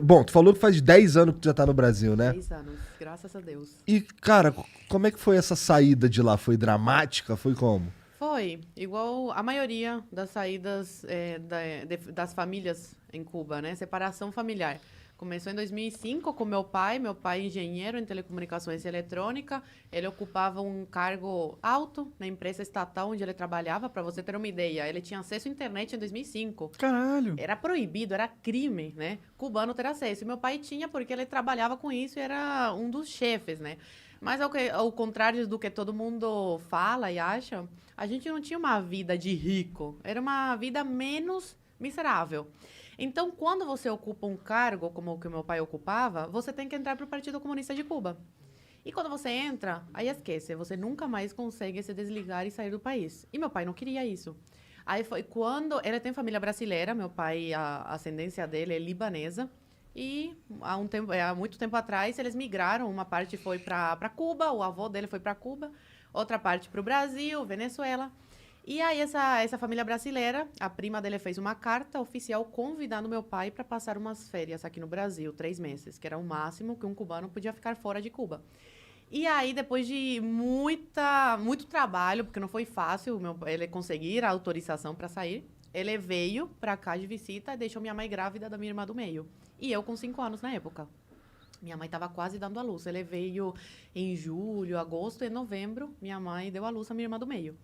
Bom, tu falou que faz 10 anos que tu já tá no Brasil, né? 10 anos, graças a Deus. E, cara, como é que foi essa saída de lá? Foi dramática? Foi como? Foi igual a maioria das saídas das famílias em Cuba, né? Separação familiar. Começou em 2005 com meu pai engenheiro em telecomunicações e eletrônica. Ele ocupava um cargo alto na empresa estatal onde ele trabalhava, para você ter uma ideia. Ele tinha acesso à internet em 2005. Caralho. Era proibido, era crime, né? Cubano ter acesso. E meu pai tinha porque ele trabalhava com isso e era um dos chefes, né? Mas ao contrário do que todo mundo fala e acha, a gente não tinha uma vida de rico. Era uma vida menos miserável. Então, quando você ocupa um cargo como o que meu pai ocupava, você tem que entrar para o Partido Comunista de Cuba. E quando você entra, aí esquece, você nunca mais consegue se desligar e sair do país. E meu pai não queria isso. Aí foi quando... Ele tem família brasileira, meu pai, a ascendência dele é libanesa. E há muito tempo atrás, eles migraram. Uma parte foi para Cuba, o avô dele foi para Cuba. Outra parte para o Brasil, Venezuela. E aí, essa família brasileira, a prima dele fez uma carta oficial convidando meu pai para passar umas férias aqui no Brasil, 3 meses, que era o máximo que um cubano podia ficar fora de Cuba. E aí, depois de muito trabalho, porque não foi fácil ele conseguir a autorização para sair, ele veio para cá de visita e deixou minha mãe grávida da minha irmã do meio. E eu com 5 anos na época. Minha mãe estava quase dando à luz. Ele veio em julho, agosto e novembro. Minha mãe deu à luz a minha irmã do meio.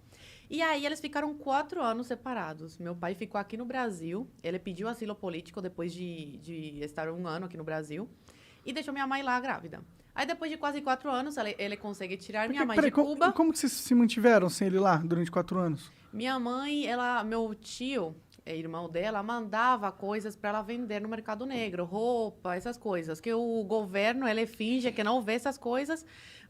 E aí eles ficaram 4 anos separados. Meu pai ficou aqui no Brasil. Ele pediu asilo político depois de estar 1 ano aqui no Brasil. E deixou minha mãe lá grávida. Aí depois de quase 4 anos, ele consegue tirar minha mãe de Cuba. Como que vocês se mantiveram sem ele lá durante 4 anos? Minha mãe, meu tio, irmão dela, mandava coisas para ela vender no mercado negro, roupa, essas coisas. Que o governo, ele finge que não vê essas coisas,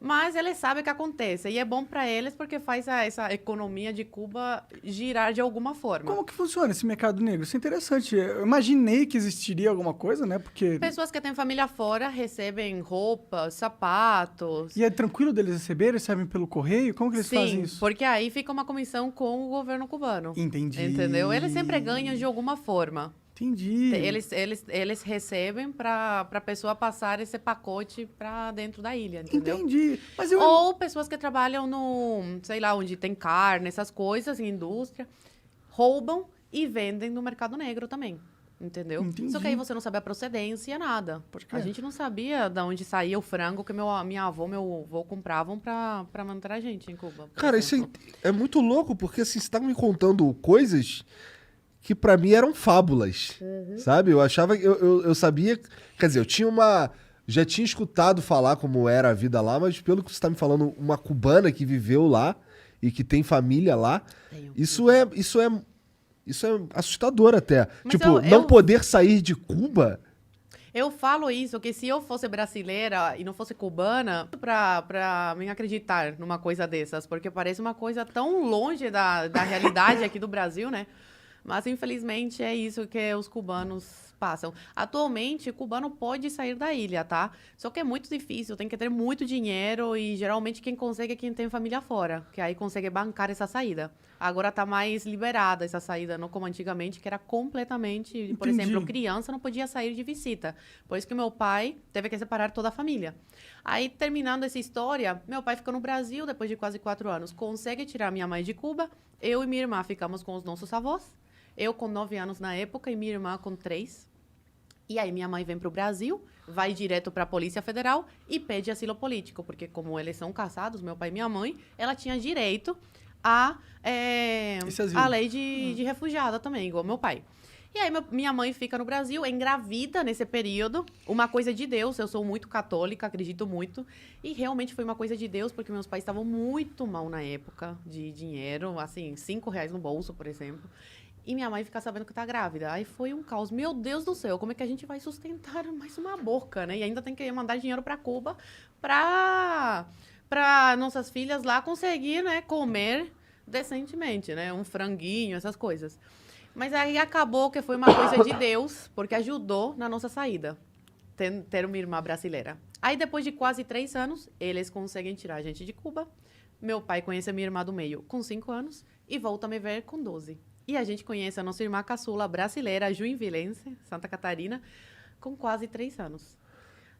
mas ele sabe o que acontece. E é bom para eles porque faz essa economia de Cuba girar de alguma forma. Como que funciona esse mercado negro? Isso é interessante. Eu imaginei que existiria alguma coisa, né? Porque... Pessoas que têm família fora recebem roupas, sapatos. E é tranquilo deles receberem? Recebem pelo correio? Como que eles fazem isso? Sim, porque aí fica uma comissão com o governo cubano. Entendi. Entendeu? Eles sempre ganham de alguma forma. Entendi. Eles recebem para a pessoa passar esse pacote para dentro da ilha, entendeu? Entendi. Mas Ou pessoas que trabalham sei lá, onde tem carne, essas coisas, em indústria, roubam e vendem no mercado negro também. Entendeu? Entendi. Só que aí você não sabe a procedência, nada. Por quê? A gente não sabia de onde saía o frango que minha avó, meu avô compravam para manter a gente em Cuba. Cara, isso é muito louco, porque assim, você tá me contando coisas que pra mim eram fábulas, sabe? Eu achava, eu sabia, quer dizer, já tinha escutado falar como era a vida lá, mas pelo que você tá me falando, uma cubana que viveu lá e que tem família lá, Tenho. isso é assustador até. Mas Tipo, não poder sair de Cuba. Eu falo isso, que se eu fosse brasileira e não fosse cubana, pra mim acreditar numa coisa dessas, porque parece uma coisa tão longe da realidade aqui do Brasil, né? Mas, infelizmente, é isso que os cubanos passam. Atualmente, o cubano pode sair da ilha, tá? Só que é muito difícil, tem que ter muito dinheiro e, geralmente, quem consegue é quem tem família fora, que aí consegue bancar essa saída. Agora tá mais liberada essa saída, não como antigamente, que era completamente... Por Entendi. exemplo, criança não podia sair de visita. Por isso que meu pai teve que separar toda a família. Aí, terminando essa história, meu pai ficou no Brasil depois de quase 4 anos. Consegue tirar minha mãe de Cuba. Eu e minha irmã ficamos com os nossos avós. Eu com 9 anos na época e minha irmã com 3. E aí minha mãe vem para o Brasil, vai direto para a Polícia Federal e pede asilo político, porque como eles são casados, meu pai e minha mãe, ela tinha direito a lei de refugiada também, igual meu pai. E aí minha mãe fica no Brasil, engravida nesse período, uma coisa de Deus, eu sou muito católica, acredito muito, e realmente foi uma coisa de Deus, porque meus pais estavam muito mal na época de dinheiro, assim, R$ 5 no bolso, por exemplo. E minha mãe fica sabendo que tá grávida. Aí foi um caos. Meu Deus do céu, como é que a gente vai sustentar mais uma boca, né? E ainda tem que mandar dinheiro para Cuba para nossas filhas lá conseguir, né, comer decentemente, né? Um franguinho, essas coisas. Mas aí acabou que foi uma coisa de Deus, porque ajudou na nossa saída, ter uma irmã brasileira. Aí depois de quase 3 anos, eles conseguem tirar a gente de Cuba. Meu pai conhece a minha irmã do meio com 5 anos e volta a me ver com 12. E a gente conhece a nossa irmã caçula brasileira, juinvilense, Santa Catarina, com quase 3 anos.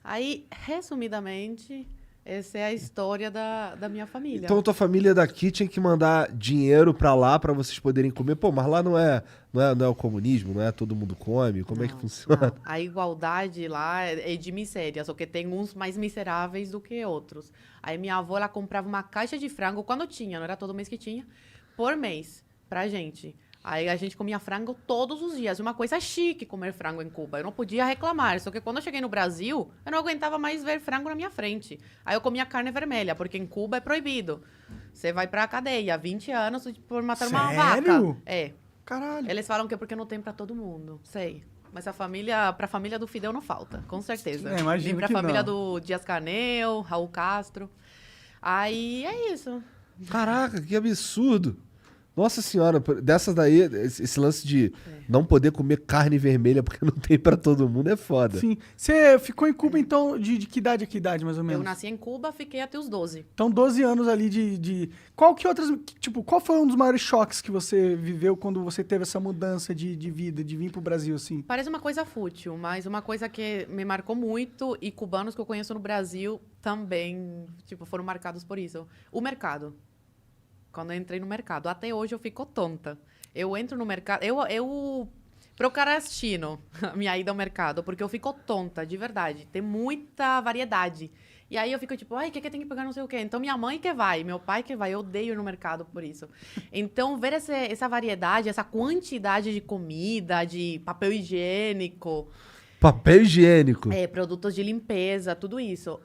Aí, resumidamente, essa é a história da minha família. Então tua família daqui tinha que mandar dinheiro pra lá pra vocês poderem comer. Pô, mas lá não é o comunismo, não é todo mundo come? Como é que funciona? Não. A igualdade lá é de miséria, só que tem uns mais miseráveis do que outros. Aí minha avó, ela comprava uma caixa de frango, quando tinha, não era todo mês que tinha, por mês, pra gente. Aí a gente comia frango todos os dias. Uma coisa chique comer frango em Cuba. Eu não podia reclamar. Só que quando eu cheguei no Brasil, eu não aguentava mais ver frango na minha frente. Aí eu comia carne vermelha, porque em Cuba é proibido. Você vai pra cadeia, 20 anos por matar uma vaca. Sério? É. Caralho. Eles falam que é porque não tem pra todo mundo. Sei. Mas pra família do Fidel não falta, com certeza. É, imagino Nem pra que família não. do Dias-Canel, Raul Castro. Aí é isso. Caraca, que absurdo! Nossa senhora, dessas daí, esse lance de não poder comer carne vermelha porque não tem pra todo mundo é foda. Sim. Você ficou em Cuba, então, de que idade a que idade, mais ou menos? Eu nasci em Cuba, fiquei até os 12. Então, 12 anos ali de... Qual que outras... Tipo, qual foi um dos maiores choques que você viveu quando você teve essa mudança de vida, de vir pro Brasil, assim? Parece uma coisa fútil, mas uma coisa que me marcou muito e cubanos que eu conheço no Brasil também, tipo, foram marcados por isso. O mercado. Quando eu entrei no mercado. Até hoje eu fico tonta. Eu entro no mercado... Eu procrastino a minha ida ao mercado, porque eu fico tonta, de verdade. Tem muita variedade. E aí eu fico tipo, ai, o que tem que pegar não sei o quê? Então minha mãe que vai, meu pai que vai. Eu odeio ir no mercado por isso. Então ver essa variedade, essa quantidade de comida, de papel higiênico... Papel higiênico. produtos de limpeza, tudo isso.